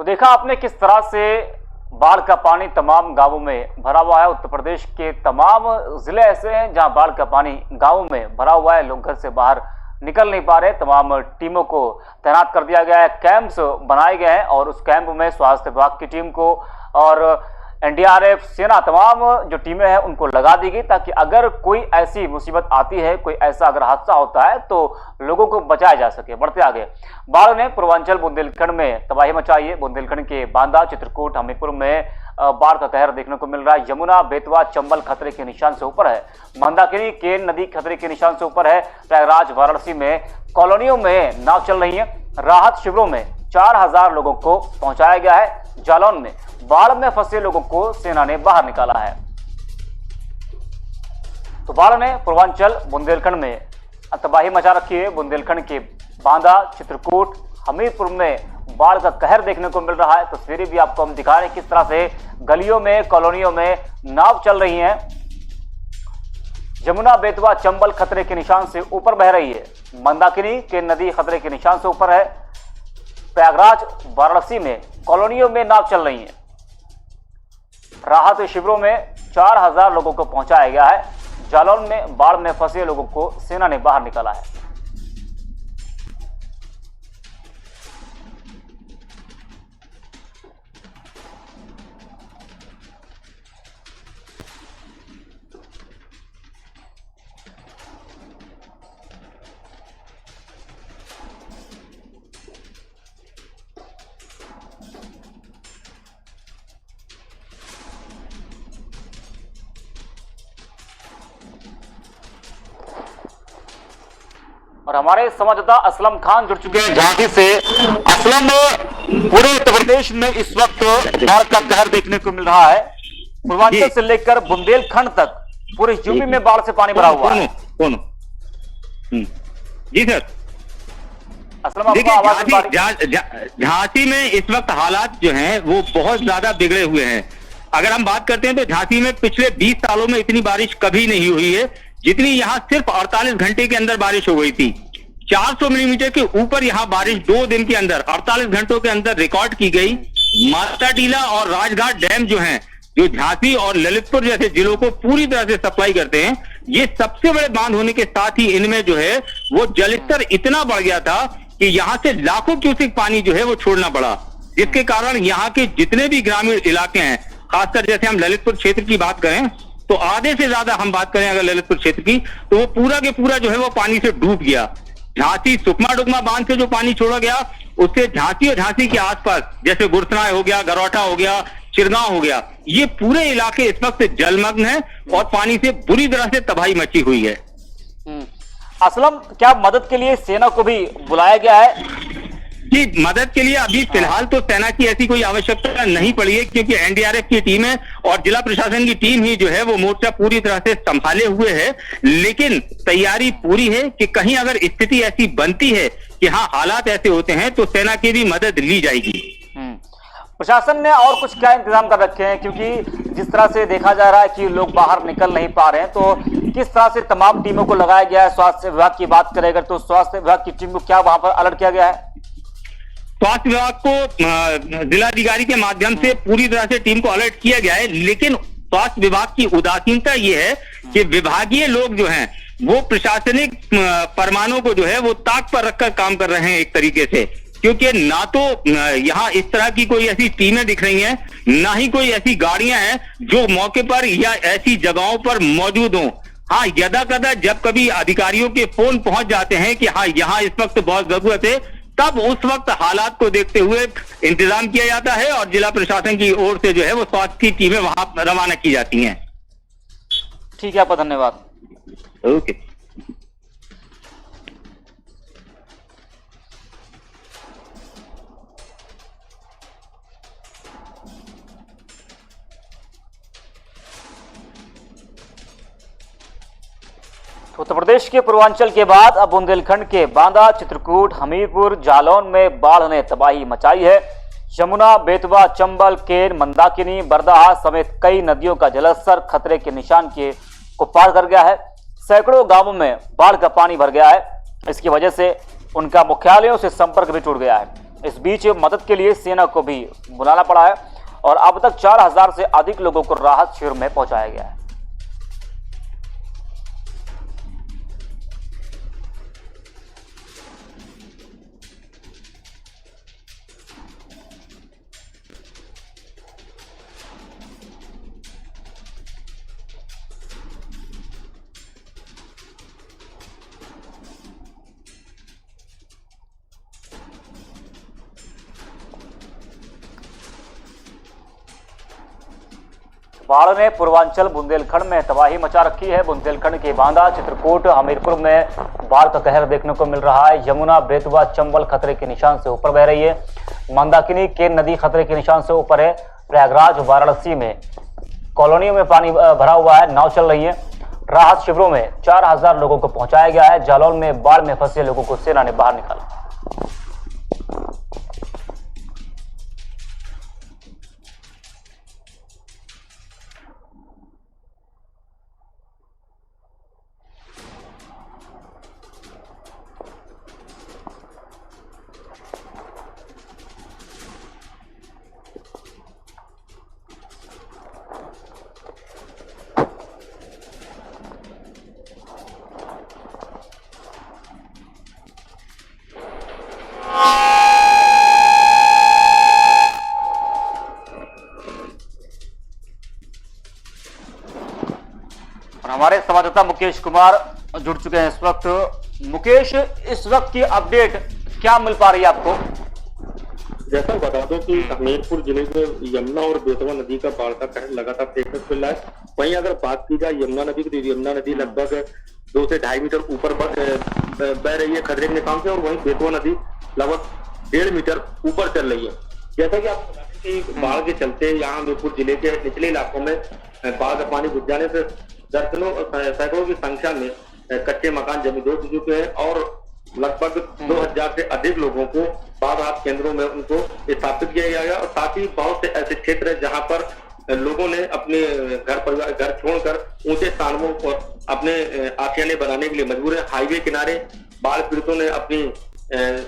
तो देखा आपने किस तरह से बाढ़ का पानी तमाम गांवों में भरा हुआ है। उत्तर प्रदेश के तमाम जिले ऐसे हैं जहां बाढ़ का पानी गांवों में भरा हुआ है, लोग घर से बाहर निकल नहीं पा रहे। तमाम टीमों को तैनात कर दिया गया है, कैंप्स बनाए गए हैं और उस कैंप में स्वास्थ्य विभाग की टीम को और एनडीआरएफ, सेना, तमाम जो टीमें हैं उनको लगा दी गई ताकि अगर कोई ऐसी मुसीबत आती है, कोई ऐसा अगर हादसा होता है तो लोगों को बचाया जा सके। बढ़ते आगे, बाढ़ ने पूर्वांचल बुंदेलखंड में तबाही मचाई है। बुंदेलखंड के बांदा, चित्रकूट, हमीरपुर में बाढ़ का कहर देखने को मिल रहा है। यमुना, बेतवा, चंबल खतरे के निशान से ऊपर है। मंदाकिनी, केन नदी खतरे के निशान से ऊपर है। प्रयागराज, वाराणसी में कॉलोनियों में नाव चल रही है। राहत शिविरों में 4000 लोगों को पहुंचाया गया है। जालौन में बाढ़ में फंसे लोगों को सेना ने बाहर निकाला है। तो बाढ़ ने पूर्वांचल बुंदेलखंड में तबाही मचा रखी है। बुंदेलखंड के बांदा, चित्रकूट, हमीरपुर में बाढ़ का कहर देखने को मिल रहा है। तस्वीरें भी आपको हम दिखा रहे हैं किस तरह से गलियों में, कॉलोनियों में नाव चल रही हैं। यमुना, बेतवा, चंबल खतरे के निशान से ऊपर बह रही है। मंदाकिनी, केन नदी खतरे के निशान से ऊपर है। प्रयागराज, वाराणसी में कॉलोनियों में नाव चल रही हैं। राहत शिविरों में 4000 लोगों को पहुंचाया गया है। जालौन में बाढ़ में फंसे लोगों को सेना ने बाहर निकाला है। और हमारे संवाददाता असलम खान जुड़ चुके हैं झांसी से। असलम, पूरे उत्तर प्रदेश में इस वक्त बाढ़ का कहर देखने को मिल रहा है। पूर्वांचल से लेकर बुंदेलखंड तक पूरे यूपी में बाढ़ से पानी भरा हुआ है। जी सर, असलम, आपको आवाज झांसी में इस वक्त हालात जो हैं वो बहुत ज्यादा बिगड़े हुए हैं। अगर हम बात करते हैं तो झांसी में पिछले 20 सालों में इतनी बारिश कभी नहीं हुई है जितनी यहाँ सिर्फ 48 घंटे के अंदर बारिश हो गई थी। 400 मिलीमीटर के ऊपर यहाँ बारिश 2 दिन के अंदर 48 घंटों के अंदर रिकॉर्ड की गई। माता टीला और राजघाट डैम जो हैं, जो झांसी और ललितपुर जैसे जिलों को पूरी तरह से सप्लाई करते हैं, ये सबसे बड़े बांध होने के साथ ही इनमें जो है वो जलस्तर इतना बढ़ गया था कि यहाँ से लाखों क्यूसेक पानी जो है वो छोड़ना पड़ा, जिसके कारण यहाँ के जितने भी ग्रामीण इलाके हैं, खासकर जैसे हम ललितपुर क्षेत्र की बात करें तो आधे से ज्यादा हम बात करें अगर ललितपुर क्षेत्र की, तो वो पूरा के पूरा जो है वो पानी से डूब गया। झांसी सुकमा डुकमा बांध से जो पानी छोड़ा गया उससे झांसी और झांसी के आसपास जैसे गुरसराय हो गया, गरौठा हो गया, चिरगांव हो गया, ये पूरे इलाके इस वक्त जलमग्न है और पानी से बुरी तरह से तबाही मची हुई है। असलम, क्या मदद के लिए सेना को भी बुलाया गया है? जी, मदद के लिए अभी फिलहाल तो सेना की ऐसी कोई आवश्यकता नहीं पड़ी है क्योंकि एनडीआरएफ की टीम है और जिला प्रशासन की टीम ही जो है वो मोर्चा पूरी तरह से संभाले हुए है। लेकिन तैयारी पूरी है कि कहीं अगर स्थिति ऐसी बनती है कि हाँ हालात ऐसे होते हैं तो सेना की भी मदद ली जाएगी। प्रशासन ने और कुछ क्या इंतजाम कर रखे हैं, क्योंकि जिस तरह से देखा जा रहा है कि लोग बाहर निकल नहीं पा रहे हैं, तो किस तरह से तमाम टीमों को लगाया गया है? स्वास्थ्य विभाग की बात करें अगर तो स्वास्थ्य विभाग की टीम को क्या वहां पर अलर्ट किया गया है? स्वास्थ्य विभाग को जिलाधिकारी के माध्यम से पूरी तरह से टीम को अलर्ट किया गया है, लेकिन स्वास्थ्य विभाग की उदासीनता ये है कि विभागीय लोग जो हैं वो प्रशासनिक फरमानों को जो है वो ताक पर रखकर काम कर रहे हैं एक तरीके से, क्योंकि ना तो यहाँ इस तरह की कोई ऐसी टीमें दिख रही हैं, ना ही कोई ऐसी गाड़ियां हैं जो मौके पर या ऐसी जगहों पर मौजूद हों। हाँ, यदा कदा जब कभी अधिकारियों के फोन पहुंच जाते हैं कि हाँ यहाँ इस वक्त बहुत जरूरत है, तब उस वक्त हालात को देखते हुए इंतजाम किया जाता है और जिला प्रशासन की ओर से जो है वो स्वास्थ्य की टीमें वहां रवाना की जाती हैं। ठीक है, आपका धन्यवाद। ओके। उत्तर प्रदेश के पूर्वांचल के बाद अब बुंदेलखंड के बांदा, चित्रकूट, हमीरपुर, जालौन में बाढ़ ने तबाही मचाई है। यमुना, बेतवा, चंबल, केन, मंदाकिनी, बरदाहा समेत कई नदियों का जलस्तर खतरे के निशान को पार कर गया है। सैकड़ों गांवों में बाढ़ का पानी भर गया है। इसकी वजह से उनका मुख्यालयों से संपर्क भी टूट गया है। इस बीच मदद के लिए सेना को भी बुलाना पड़ा है और अब तक 4000 से अधिक लोगों को राहत शिविर में पहुंचाया गया है। बाढ़ ने पूर्वांचल बुंदेलखंड में तबाही मचा रखी है। बुंदेलखंड के बांदा, चित्रकूट, हमीरपुर में बाढ़ का कहर देखने को मिल रहा है। यमुना, बेतवा, चंबल खतरे के निशान से ऊपर बह रही है। मंदाकिनी, केन नदी खतरे के निशान से ऊपर है। प्रयागराज, वाराणसी में कॉलोनियों में पानी भरा हुआ है, नाव चल रही है। राहत शिविरों में 4000 लोगों को पहुंचाया गया है। जालौन में बाढ़ में फंसे लोगों को सेना ने बाहर निकाला। हमारे संवाददाता मुकेश कुमार जुड़ चुके हैं इस वक्त। मुकेश, इस वक्त की अपडेट क्या मिल पा रही है आपको? जैसा बता दो कि हमीरपुर जिले में यमुना और बेतवा नदी का बाढ़ का कहर लगातार देखने को मिल रहा है। वहीं अगर बात की जाए यमुना नदी की, तो यमुना नदी लगभग 2 से 2.5 मीटर ऊपर बह रही है खतरे के निशान से, और वहीं बेतवा नदी लगभग 1.5 मीटर ऊपर चल रही है। जैसा कि आपको बता दें कि बाढ़ के चलते यहाँ हमीरपुर जिले के निचले इलाकों में बाढ़ का पानी घुस जाने से दर्जनों सैकड़ों की संख्या में कच्चे मकान जमींदोज हो चुके हैं और लगभग 2000 से अधिक लोगों को बाढ़ राहत केंद्रों में उनको स्थापित किया गया। और साथ ही बहुत से ऐसे क्षेत्र हैं जहां पर लोगों ने अपने घर छोड़कर ऊंचे स्थानों पर अपने आशियाने बनाने के लिए मजबूर है। हाईवे किनारे बाढ़ पीड़ितों ने अपनी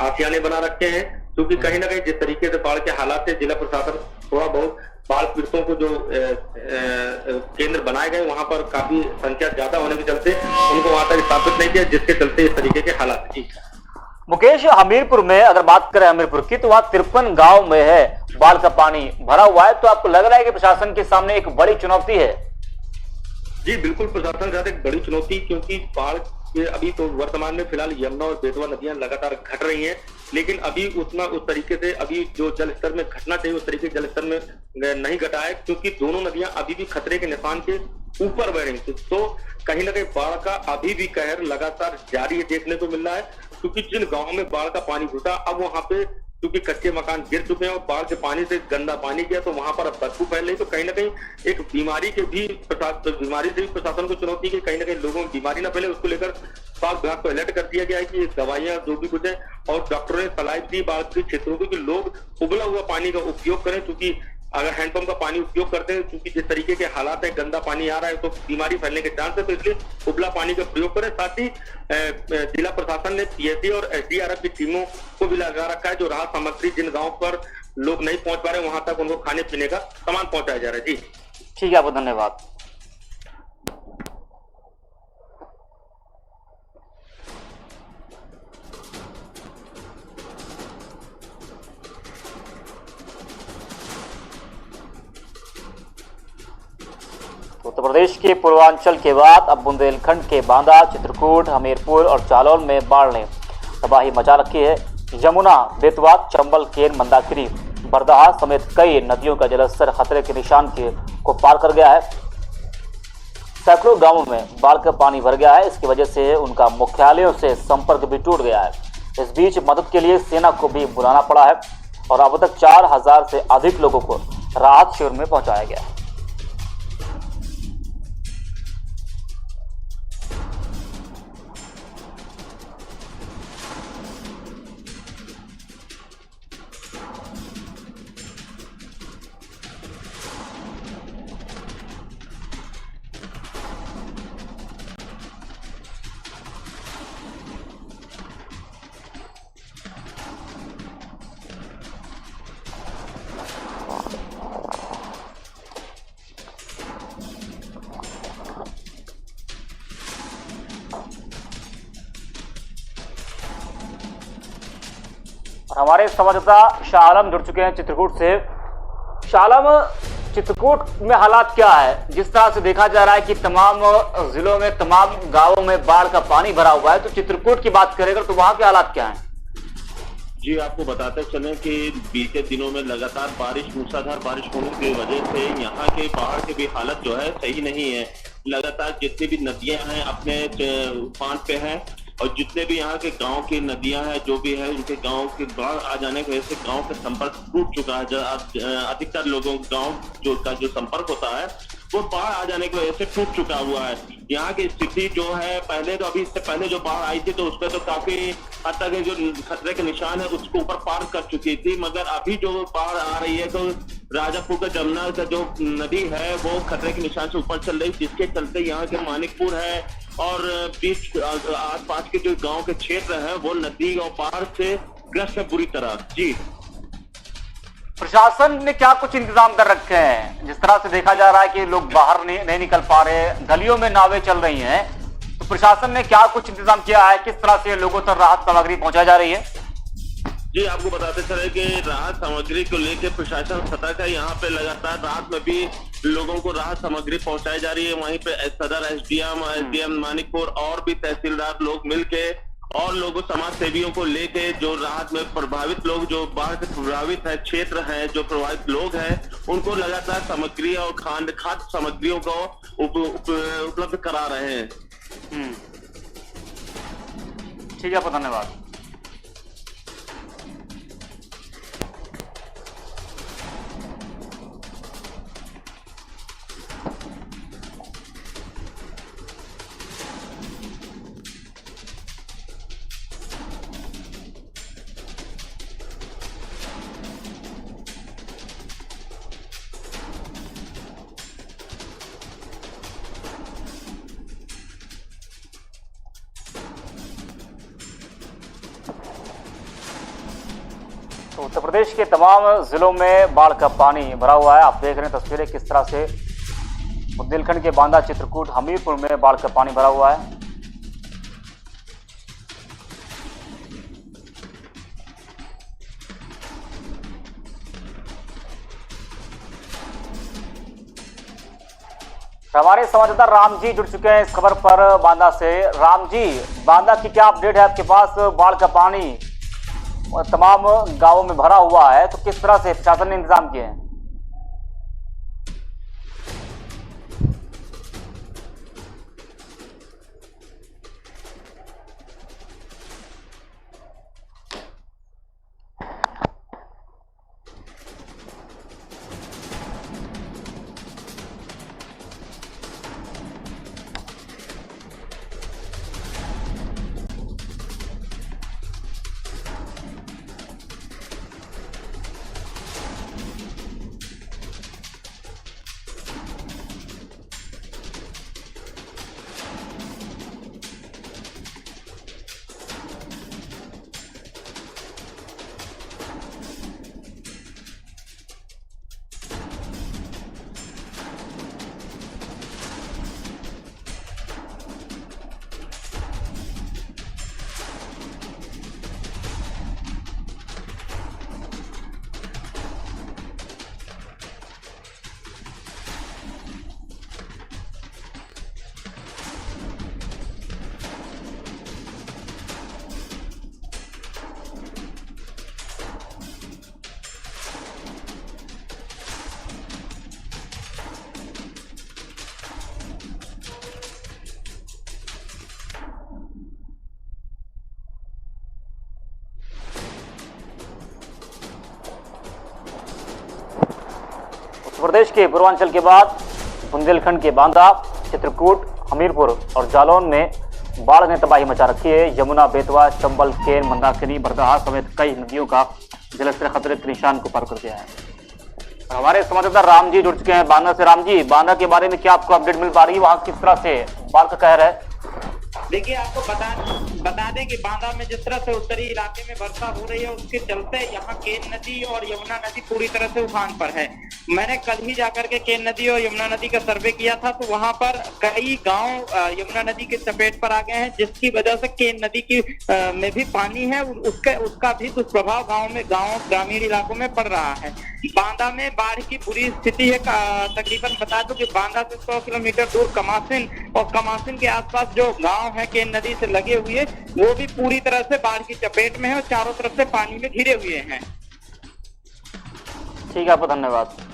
आशियाने बना रखे हैं, क्योंकि कहीं ना कहीं जिस तरीके से बाढ़ के हालात से जिला प्रशासन थोड़ा बहुत बाढ़ पीड़ितों को जो केंद्र बनाए गए वहां पर काफी संख्या ज्यादा होने के चलते उनको वहां तक स्थापित नहीं किया, जिसके चलते इस तरीके के हालात। मुकेश, हमीरपुर में अगर बात करें हमीरपुर की, तो वहां 53 गांव में है बाढ़ का पानी भरा हुआ है, तो आपको लग रहा है कि प्रशासन के सामने एक बड़ी चुनौती है? जी बिल्कुल, प्रशासन के साथ एक बड़ी चुनौती, क्योंकि बाढ़ के अभी तो वर्तमान में फिलहाल यमुना और बेतवा नदियां लगातार घट रही हैं, लेकिन अभी उतना उस तरीके से अभी जो जल स्तर में घटना चाहिए उस तरीके जल स्तर में नहीं घटा है, क्योंकि दोनों नदियां अभी भी खतरे के निशान के ऊपर बह रही थी। तो कहीं ना कहीं बाढ़ का अभी भी कहर लगातार जारी देखने को मिल रहा है, क्योंकि जिन गाँव में बाढ़ का पानी घुसा अब वहां पे क्योंकि कच्चे मकान गिर चुके हैं और बाढ़ के पानी से गंदा पानी गया, तो वहां पर अब बदबू फैल रही। तो कहीं ना कहीं एक बीमारी से भी प्रशासन को चुनौती की, कहीं ना कहीं लोगों को बीमारी न फैले, उसको लेकर स्वास्थ्य विभाग को अलर्ट कर दिया गया है कि दवाइयां जो भी कुछ है, और डॉक्टरों ने सलाह दी बाढ़ के क्षेत्रों को कि लोग उबला हुआ पानी का उपयोग करें, क्योंकि अगर हैंडपंप का पानी उपयोग करते हैं, क्योंकि जिस तरीके के हालात है गंदा पानी आ रहा है तो बीमारी फैलने के चांस है, तो इसलिए उबला पानी का प्रयोग करें। साथ ही जिला प्रशासन ने पीएससी और एसडीआरएफ की टीमों को भी लगा रखा है, जो राहत सामग्री जिन गाँव पर लोग नहीं पहुंच पा रहे वहां तक उनको खाने पीने का सामान पहुंचाया जा रहा है। जी ठीक है, आपको धन्यवाद। उत्तर प्रदेश के पूर्वांचल के बाद अब बुंदेलखंड के बांदा, चित्रकूट, हमीरपुर और जालौन में बाढ़ ने तबाही मचा रखी है। यमुना, बेतवा, चंबल, केन, मंदाकिनी, बरदहा समेत कई नदियों का जलस्तर खतरे के निशान को पार कर गया है। सैकड़ों गांवों में बाढ़ का पानी भर गया है। इसकी वजह से उनका मुख्यालयों से संपर्क भी टूट गया है। इस बीच मदद के लिए सेना को भी बुलाना पड़ा है और अब तक 4000 से अधिक लोगों को राहत शिविर में पहुंचाया गया है। हमारे संवाददाता शाह आलम जुड़ चुके हैं चित्रकूट से। शाह आलम, चित्रकूट में हालात क्या है? जिस तरह से देखा जा रहा है कि तमाम जिलों में, तमाम गांवों में बाढ़ का पानी भरा हुआ है, तो चित्रकूट की बात करें तो वहां के हालात क्या हैं? जी, आपको बताते चलें कि बीते दिनों में लगातार बारिश, मूसलाधार बारिश होने की वजह से यहाँ के बाढ़ की भी हालत जो है सही नहीं है। लगातार जितनी भी नदियां हैं अपने उफान पे हैं और जितने भी यहाँ के गांव की नदियां हैं जो भी है उनके गांव के बाढ़ आ जाने की वजह से गांव का संपर्क टूट चुका है। अधिकतर लोगों गांव का जो संपर्क होता है वो बाढ़ आ जाने की वजह से टूट चुका हुआ है। यहाँ की स्थिति जो है पहले तो, अभी इससे पहले जो बाढ़ आई थी तो उसमें तो काफी हद तक जो खतरे के निशान है उसको ऊपर पार कर चुकी थी, मगर अभी जो बाढ़ आ रही है तो राजापुर का जमुना का जो नदी है वो खतरे के निशान से ऊपर चल रही, जिसके चलते यहाँ के मानिकपुर है और बीच आसपास के जो गांव के क्षेत्र हैं वो नदी और बाढ़ से ग्रस्त है बुरी तरह। जी, प्रशासन ने क्या कुछ इंतजाम कर रखे हैं? जिस तरह से देखा जा रहा है कि लोग बाहर नहीं निकल पा रहे, गलियों में नावें चल रही हैं, तो प्रशासन ने क्या कुछ इंतजाम किया है? किस तरह से लोगों तक राहत सामग्री पहुंचाई जा रही है? जी, आपको बताते चले कि राहत सामग्री को लेकर प्रशासन सतर्क है। यहाँ पे लगातार रात में भी लोगों को राहत सामग्री पहुंचाई जा रही है। वहीं पे सदर एसडीएम मानिकपुर और भी तहसीलदार लोग मिलके और लोगों, समाज सेवियों को लेके जो राहत में प्रभावित लोग, जो बाढ़ से प्रभावित है क्षेत्र हैं, जो प्रभावित लोग हैं, उनको लगातार सामग्री और खाद्य सामग्रियों को उपलब्ध करा रहे हैं। ठीक है, आपको धन्यवाद। तो उत्तर प्रदेश के तमाम जिलों में बाढ़ का पानी भरा हुआ है। आप देख रहे हैं तस्वीरें किस तरह से बुंदेलखंड के बांदा, चित्रकूट, हमीरपुर में बाढ़ का पानी भरा हुआ है। हमारे संवाददाता राम जी जुड़ चुके हैं इस खबर पर बांदा से। राम जी, बांदा की क्या अपडेट है आपके पास? बाढ़ का पानी तमाम गांवों में भरा हुआ है, तो किस तरह से प्रशासन ने इंतजाम किए हैं? उत्तर प्रदेश के पूर्वांचल के बाद बुंदेलखंड के बांदा, चित्रकूट, हमीरपुर और जालौन में बाढ़ ने तबाही मचा रखी है। यमुना, बेतवा, चंबल, केन, मंदाकिनी, बरदहा समेत कई नदियों का जलस्तर खतरे के निशान को पार कर गया है। हमारे संवाददाता राम जी जुड़ चुके हैं बांदा से। राम जी, बांदा के बारे में क्या आपको अपडेट मिल पा रही है? वहां किस तरह से बाढ़ का कहर है? देखिए, आपको बता दें कि बांदा में जिस तरह से उत्तरी इलाके में वर्षा हो रही है उसके चलते यहाँ केन नदी और यमुना नदी पूरी तरह से उफान पर है। मैंने कल ही जाकर के केन नदी और यमुना नदी का सर्वे किया था, तो वहाँ पर कई गांव यमुना नदी के चपेट पर आ गए हैं, जिसकी वजह से केन नदी की में भी पानी है, उसका भी दुष्प्रभाव गाँव ग्रामीण इलाकों में पड़ रहा है। बांदा में बाढ़ की बुरी स्थिति है। तकरीबन बता दूं कि बांदा से 100 किलोमीटर दूर कमासिन और कमासिन के आसपास जो गांव है केन नदी से लगे हुए, वो भी पूरी तरह से बाढ़ की चपेट में है और चारों तरफ से पानी में घिरे हुए हैं। ठीक है, आपको धन्यवाद।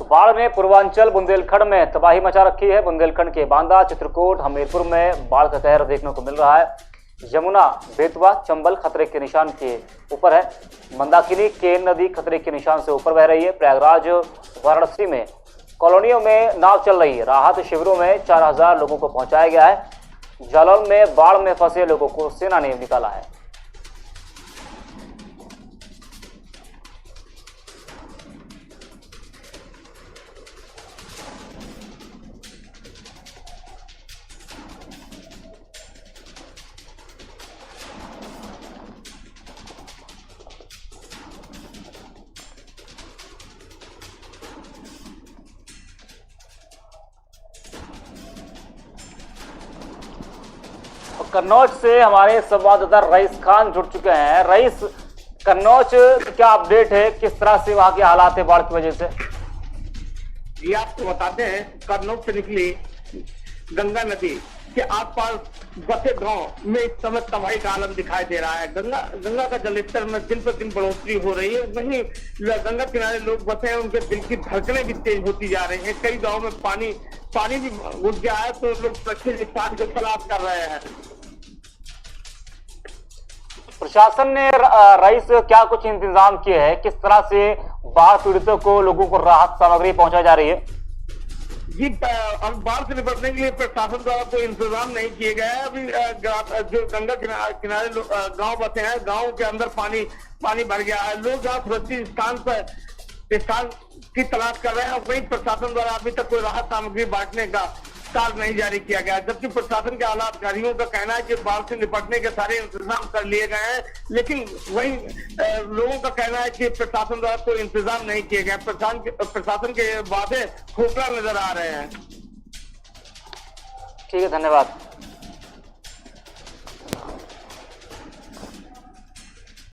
बाढ़ ने पूर्वांचल बुंदेलखंड में तबाही मचा रखी है। बुंदेलखंड के बांदा, चित्रकूट, हमीरपुर में बाढ़ का कहर देखने को मिल रहा है। यमुना, बेतवा, चंबल खतरे के निशान के ऊपर है। मंदाकिनी, केन नदी खतरे के निशान से ऊपर बह रही है। प्रयागराज, वाराणसी में कॉलोनियों में नाव चल रही है। राहत शिविरों में 4000 लोगों को पहुंचाया गया है। जालौन में बाढ़ में फंसे लोगों को सेना ने निकाला है। कन्नौज से हमारे संवाददाता रईस खान जुड़ चुके हैं। रईस, कन्नौज क्या अपडेट है, किस तरह से वहां के हालात है बाढ़ की वजह से? ये आपको बताते हैं, कन्नौज से निकली गंगा नदी के आसपास बसे गांव में इस समय तबाही का आलम दिखाई दे रहा है। गंगा का जलस्तर में दिन पर दिन बढ़ोतरी हो रही है। वहीं गंगा किनारे लोग बसे हैं, उनके दिल की धड़कनें भी तेज होती जा रही हैं। कई गाँव में पानी भी घुस गया है, तो लोग सुरक्षित स्थान की तलाश कर रहे हैं। प्रशासन ने रईस क्या कुछ इंतजाम किए हैं, किस तरह से बाढ़ पीड़ितों को, लोगों को राहत सामग्री पहुंचाई जा रही है? जी, अब बाढ़ से निपटने के लिए प्रशासन द्वारा कोई इंतजाम नहीं किए गए हैं। अभी जो गंगा किनारे गांव बसे हैं, गांव के अंदर पानी भर गया है। लोग जहाँ सुरक्षित स्थान की तलाश कर रहे हैं। वहीं प्रशासन द्वारा अभी तक कोई राहत सामग्री बांटने का कार्ड नहीं जारी किया गया, जबकि प्रशासन के आला अधिकारियों का कहना है कि बाढ़ से निपटने के सारे इंतजाम कर लिए गए हैं। लेकिन वहीं लोगों का कहना है कि प्रशासन द्वारा कोई इंतजाम नहीं किए गए। प्रशासन के वादे खोखला नजर आ रहे हैं। ठीक है, धन्यवाद।